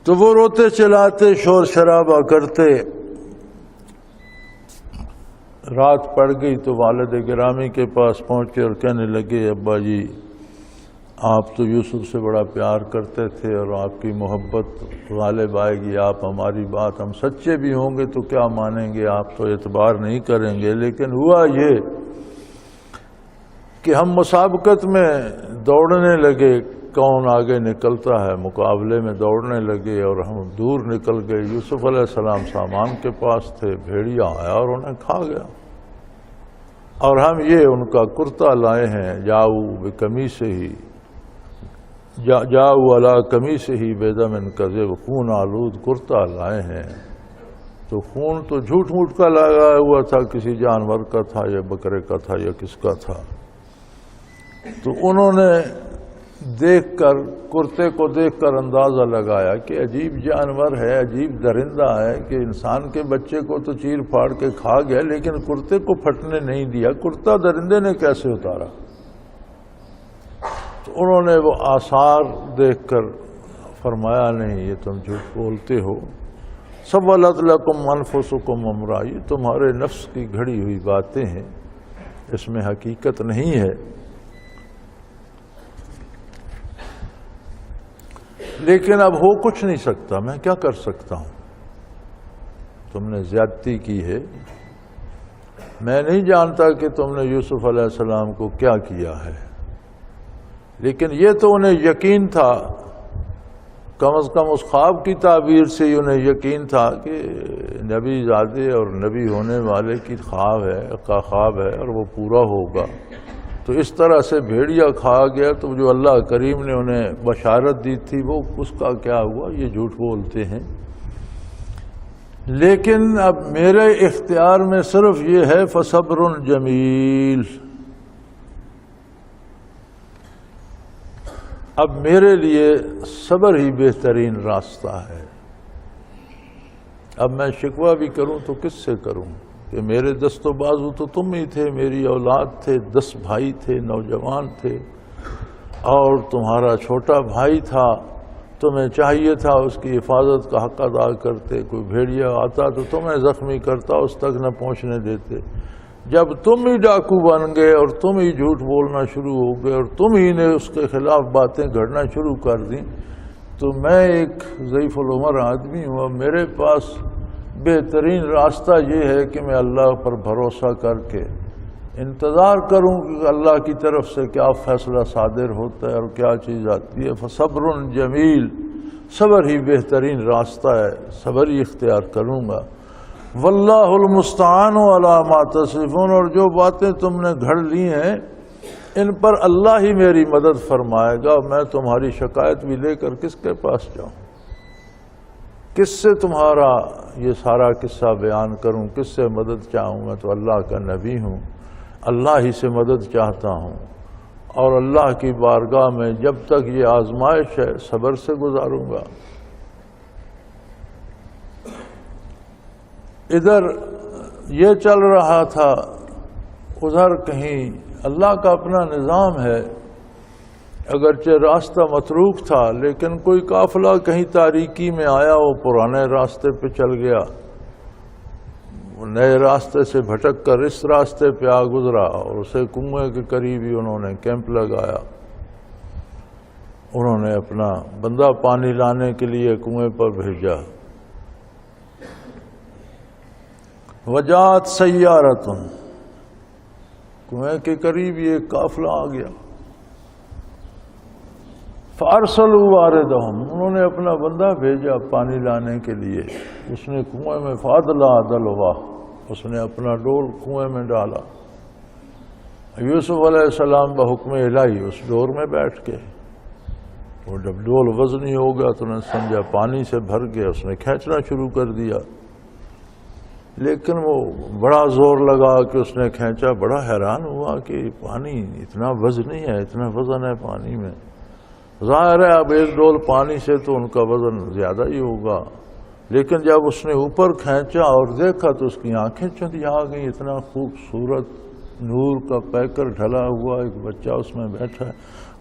تو وہ روتے چلاتے شور شرابہ کرتے، رات پڑ گئی تو والد گرامی کے پاس پہنچے اور کہنے لگے ابا جی آپ تو یوسف سے بڑا پیار کرتے تھے اور آپ کی محبت غالب آئے گی، آپ ہماری بات، ہم سچے بھی ہوں گے تو کیا مانیں گے، آپ تو اعتبار نہیں کریں گے۔ لیکن ہوا یہ کہ ہم مسابقت میں دوڑنے لگے، کون آگے نکلتا ہے، مقابلے میں دوڑنے لگے اور ہم دور نکل گئے۔ یوسف علیہ السلام سامان کے پاس تھے، بھیڑیا آیا اور انہیں کھا گیا، اور ہم یہ ان کا کرتا لائے ہیں، جاؤ بقمیصہ ہی جاؤ علی قمیصہ بدم کذب، خون آلود کرتا لائے ہیں۔ تو خون تو جھوٹ موٹ کا لگا ہوا تھا، کسی جانور کا تھا یا بکرے کا تھا یا کس کا تھا۔ تو انہوں نے دیکھ کر، کرتے کو دیکھ کر اندازہ لگایا کہ عجیب جانور ہے، عجیب درندہ ہے کہ انسان کے بچے کو تو چیر پھاڑ کے کھا گیا لیکن کرتے کو پھٹنے نہیں دیا، کرتا درندے نے کیسے اتارا؟ تو انہوں نے وہ آثار دیکھ کر فرمایا نہیں، یہ تم جھوٹ بولتے ہو، سولت لکم انفسکم امرا، یہ تمہارے نفس کی گھڑی ہوئی باتیں ہیں، اس میں حقیقت نہیں ہے۔ لیکن اب ہو کچھ نہیں سکتا، میں کیا کر سکتا ہوں؟ تم نے زیادتی کی ہے، میں نہیں جانتا کہ تم نے یوسف علیہ السلام کو کیا کیا ہے، لیکن یہ تو انہیں یقین تھا، کم از کم اس خواب کی تعبیر سے ہی انہیں یقین تھا کہ نبی زادے اور نبی ہونے والے کی خواب ہے اور وہ پورا ہوگا۔ تو اس طرح سے بھیڑیا کھا گیا، تو جو اللہ کریم نے انہیں بشارت دی تھی وہ اس کا کیا ہوا؟ یہ جھوٹ بولتے ہیں۔ لیکن اب میرے اختیار میں صرف یہ ہے فصبر جمیل، اب میرے لیے صبر ہی بہترین راستہ ہے۔ اب میں شکوہ بھی کروں تو کس سے کروں کہ میرے دست و بازو تو تم ہی تھے، میری اولاد تھے، 10 بھائی تھے، نوجوان تھے، اور تمہارا چھوٹا بھائی تھا، تمہیں چاہیے تھا اس کی حفاظت کا حق ادا کرتے، کوئی بھیڑیا آتا تو تمہیں زخمی کرتا، اس تک نہ پہنچنے دیتے۔ جب تم ہی ڈاکو بن گئے اور تم ہی جھوٹ بولنا شروع ہو گئے اور تم ہی نے اس کے خلاف باتیں گھڑنا شروع کر دیں، تو میں ایک ضعیف العمر آدمی ہوں، میرے پاس بہترین راستہ یہ ہے کہ میں اللہ پر بھروسہ کر کے انتظار کروں کہ اللہ کی طرف سے کیا فیصلہ صادر ہوتا ہے اور کیا چیز آتی ہے۔ فصبر جمیل، صبر ہی بہترین راستہ ہے، صبر ہی اختیار کروں گا۔ واللہ المستعان علی ما تصفون، اور جو باتیں تم نے گھڑ لی ہیں ان پر اللہ ہی میری مدد فرمائے گا۔ میں تمہاری شکایت بھی لے کر کس کے پاس جاؤں؟ کس سے تمہارا یہ سارا قصہ بیان کروں؟ کس سے مدد چاہوں؟ میں تو اللہ کا نبی ہوں، اللہ ہی سے مدد چاہتا ہوں، اور اللہ کی بارگاہ میں جب تک یہ آزمائش ہے صبر سے گزاروں گا۔ ادھر یہ چل رہا تھا، ادھر کہیں اللہ کا اپنا نظام ہے، اگرچہ راستہ متروک تھا لیکن کوئی قافلہ کہیں تاریکی میں آیا، وہ پرانے راستے پہ چل گیا، نئے راستے سے بھٹک کر اس راستے پہ آ گزرا اور اسے کنویں کے قریب ہی انہوں نے کیمپ لگایا۔ انہوں نے اپنا بندہ پانی لانے کے لیے کنویں پر بھیجا۔ وجات سیارتن، کنویں کے قریب یہ قافلہ آ گیا۔ فارسلوا واردہم، انہوں نے اپنا بندہ بھیجا پانی لانے کے لیے۔ اس نے کنویں میں فادلا دلوا، اس نے اپنا ڈول کنویں میں ڈالا۔ یوسف علیہ السلام بحکم الہی اس ڈور میں بیٹھ کے، وہ جب ڈول وزنی ہو گیا تو نے سمجھا پانی سے بھر گیا، اس نے کھینچنا شروع کر دیا، لیکن وہ بڑا زور لگا کہ اس نے کھینچا۔ بڑا حیران ہوا کہ پانی اتنا وزنی ہے، اتنا وزن ہے پانی میں، ظاہر ہے اب ایک ڈول پانی سے تو ان کا وزن زیادہ ہی ہوگا، لیکن جب اس نے اوپر کھینچا اور دیکھا تو اس کی آنکھیں چندی آ گئیں۔ اتنا خوبصورت نور کا پیکر ڈھلا ہوا ایک بچہ اس میں بیٹھا ہے،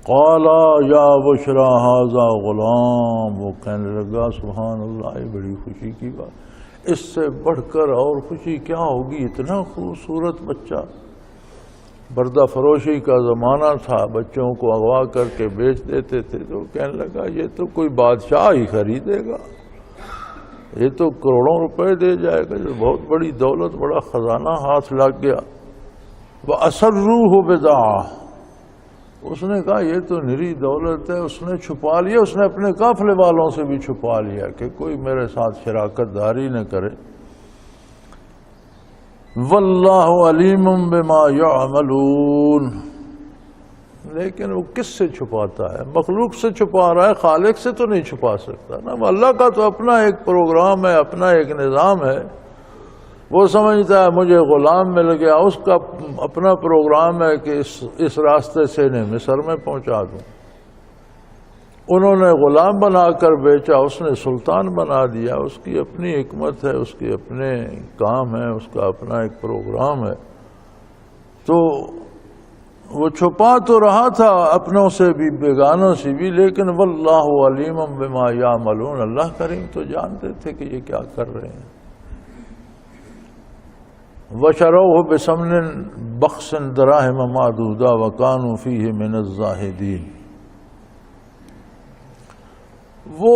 قالا یا بشرا ھذا غلام، وہ کہنے لگا سبحان اللہ، یہ بڑی خوشی کی بات، اس سے بڑھ کر اور خوشی کیا ہوگی، اتنا خوبصورت بچہ۔ بردہ فروشی کا زمانہ تھا، بچوں کو اغوا کر کے بیچ دیتے تھے، تو کہنے لگا یہ تو کوئی بادشاہ ہی خریدے گا، یہ تو کروڑوں روپے دے جائے گا، جو بہت بڑی دولت، بڑا خزانہ ہاتھ لگ گیا۔ وَأَسَرُّوهُ بِضَاعَةً، اس نے کہا یہ تو نری دولت ہے، اس نے چھپا لیا، اس نے اپنے قافلے والوں سے بھی چھپا لیا کہ کوئی میرے ساتھ شراکت داری نہ کرے۔ واللہ علیم بما یعملون، لیکن وہ کس سے چھپاتا ہے؟ مخلوق سے چھپا رہا ہے، خالق سے تو نہیں چھپا سکتا نا۔ اللہ کا تو اپنا ایک پروگرام ہے، اپنا ایک نظام ہے، وہ سمجھتا ہے مجھے غلام مل گیا، اس کا اپنا پروگرام ہے کہ اس راستے سے انہیں مصر میں پہنچا دوں۔ انہوں نے غلام بنا کر بیچا، اس نے سلطان بنا دیا، اس کی اپنی حکمت ہے، اس کے اپنے کام ہے، اس کا اپنا ایک پروگرام ہے۔ تو وہ چھپا تو رہا تھا اپنوں سے بھی، بیگانوں سے بھی، لیکن واللہ علیم بما یعملون، اللہ کریم تو جانتے تھے کہ یہ کیا کر رہے ہیں۔ وَشَرَوْهُ بِثَمْنٍ بَخْسٍ دَرَاهِمَ مَعْدُودَةٍ وَكَانُوا فِيهِ مِنَ الزَّاهِدِينَ، وہ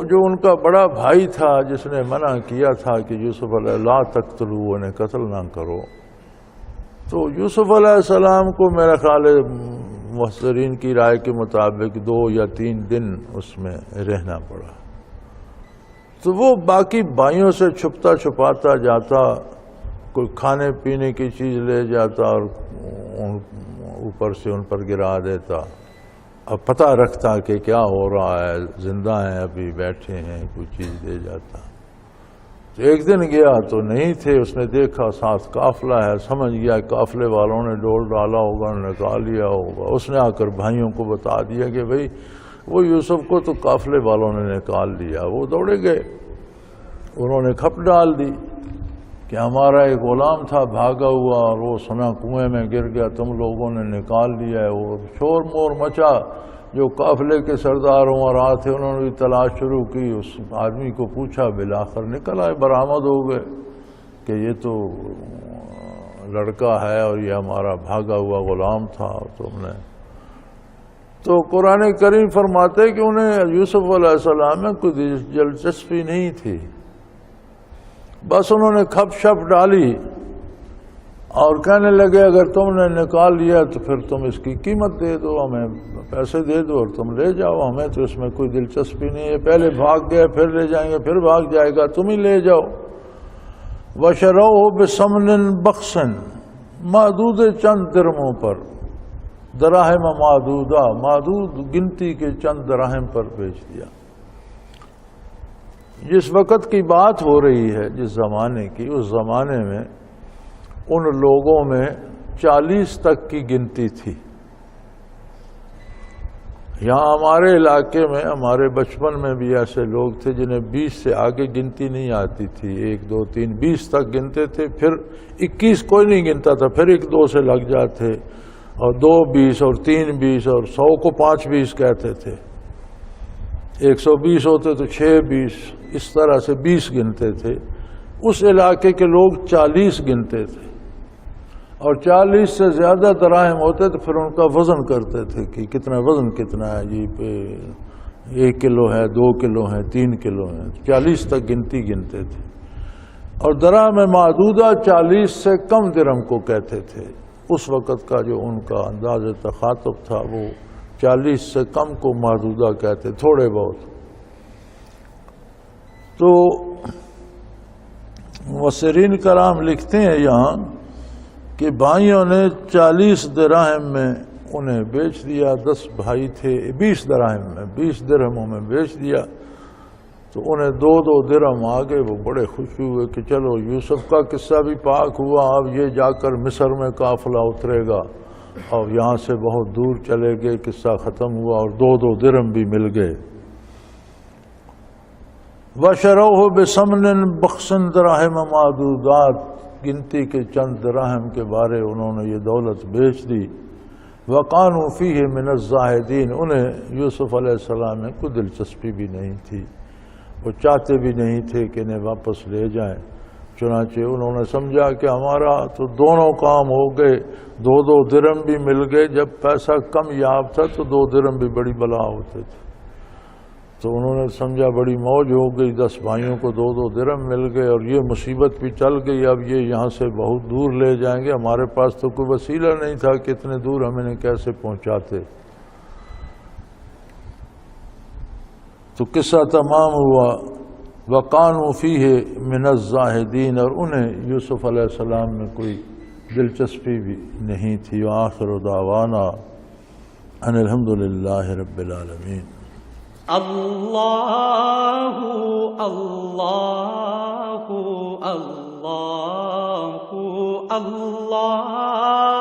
جو ان کا بڑا بھائی تھا جس نے منع کیا تھا کہ یوسف علیہ لا تقتلوا، انہیں قتل نہ کرو، تو یوسف علیہ السلام کو میرا خیال ہے مفسرین کی رائے کے مطابق 2 یا 3 دن اس میں رہنا پڑا۔ تو وہ باقی بھائیوں سے چھپتا چھپاتا جاتا، کوئی کھانے پینے کی چیز لے جاتا اور اوپر سے ان پر گرا دیتا، اب پتہ رکھتا کہ کیا ہو رہا ہے، زندہ ہیں ابھی، بیٹھے ہیں، کوئی چیز دے جاتا۔ تو ایک دن گیا تو نہیں تھے، اس نے دیکھا ساتھ قافلہ ہے، سمجھ گیا قافلے والوں نے ڈول ڈالا ہوگا، نکال لیا ہوگا۔ اس نے آ کر بھائیوں کو بتا دیا کہ بھئی وہ یوسف کو تو قافلے والوں نے نکال لیا۔ وہ دوڑے گئے، انہوں نے کھپ ڈال دی کہ ہمارا ایک غلام تھا بھاگا ہوا اور وہ سنا کنویں میں گر گیا، تم لوگوں نے نکال لیا ہے۔ وہ شور مور مچا، جو قافلے کے سردار وہاں رہا تھے انہوں نے بھی تلاش شروع کی، اس آدمی کو پوچھا، بالآخر نکل آئے، برآمد ہو گئے کہ یہ تو لڑکا ہے اور یہ ہمارا بھاگا ہوا غلام تھا۔ تو قرآن کریم فرماتے کہ انہیں یوسف علیہ السلام میں کوئی دلچسپی نہیں تھی، بس انہوں نے کھپ شپ ڈالی اور کہنے لگے اگر تم نے نکال لیا تو پھر تم اس کی قیمت دے دو، ہمیں پیسے دے دو اور تم لے جاؤ، ہمیں تو اس میں کوئی دلچسپی نہیں ہے، پہلے بھاگ گئے پھر لے جائیں گے، پھر بھاگ جائے گا، تم ہی لے جاؤ۔ وَشَرَوْهُ بِثَمْنٍ بَخْسٍ، معدود چند درہموں پر، دراہم معدودہ، معدود گنتی کے چند دراہم پر بیچ دیا۔ جس وقت کی بات ہو رہی ہے، جس زمانے کی، اس زمانے میں ان لوگوں میں 40 تک کی گنتی تھی۔ یہاں ہمارے علاقے میں، ہمارے بچپن میں بھی ایسے لوگ تھے جنہیں 20 سے آگے گنتی نہیں آتی تھی، 1 2 3 20 تک گنتے تھے، پھر 21 کوئی نہیں گنتا تھا، پھر 1 2 سے لگ جاتے، اور 2 20 اور 3 20 اور 100 کو 5 20 کہتے تھے، 120 ہوتے تو 6 20، اس طرح سے 20 گنتے تھے۔ اس علاقے کے لوگ 40 گنتے تھے، اور 40 سے زیادہ دراہم ہوتے تو پھر ان کا وزن کرتے تھے کہ کتنا وزن کتنا ہے جی، 1 کلو ہے، 2 کلو ہے، 3 کلو ہے، 40 تک گنتی گنتے تھے۔ اور دراہم معدودہ 40 سے کم درہم کو کہتے تھے۔ اس وقت کا جو ان کا انداز تخاطب تھا وہ 40 سے کم کو معدودہ کہتے، تھوڑے بہت۔ تو مفسرین کرام لکھتے ہیں یہاں کہ بھائیوں نے 40 دراہم میں انہیں بیچ دیا، 10 بھائی تھے، 20 دراہم میں، 20 درہموں میں بیچ دیا۔ تو انہیں 2 درہم آگے، وہ بڑے خوشی ہوئے کہ چلو یوسف کا قصہ بھی پاک ہوا، اب یہ جا کر مصر میں قافلہ اترے گا، اور یہاں سے بہت دور چلے گئے، قصہ ختم ہوا اور 2 درہم بھی مل گئے۔ وَشَرَوْهُ بِثَمْنٍ بَخْسٍ دَرَاهِمَ مَعْدُودَاتٍ، گنتی کے چند دراہم کے بارے انہوں نے یہ دولت بیچ دی۔ وَقَانُوا فِيهِ مِنَ الزَّاهِدِينَ، انہیں یوسف علیہ السلام میں کوئی دلچسپی بھی نہیں تھی، وہ چاہتے بھی نہیں تھے کہ انہیں واپس لے جائیں، چنانچہ انہوں نے سمجھا کہ ہمارا تو دونوں کام ہو گئے، 2 درم بھی مل گئے، جب پیسہ کم یاب تھا تو 2 درم بھی بڑی بلا ہوتے تھے، تو انہوں نے سمجھا بڑی موج ہو گئی، 10 بھائیوں کو 2 درم مل گئے، اور یہ مصیبت بھی ٹل گئی، اب یہ یہاں سے بہت دور لے جائیں گے، ہمارے پاس تو کوئی وسیلہ نہیں تھا کہ اتنے دور ہم انہیں کیسے پہنچاتے۔ تو قصہ تمام ہوا، وَقَانُوا فِيهِ مِنَ الزَّاهِدِينَ، اور انہیں یوسف علیہ السلام میں کوئی دلچسپی بھی نہیں تھی۔ وآخر دعوانا ان الحمد للہ رب العالمین۔ اللہ اللہ اللہ اللہ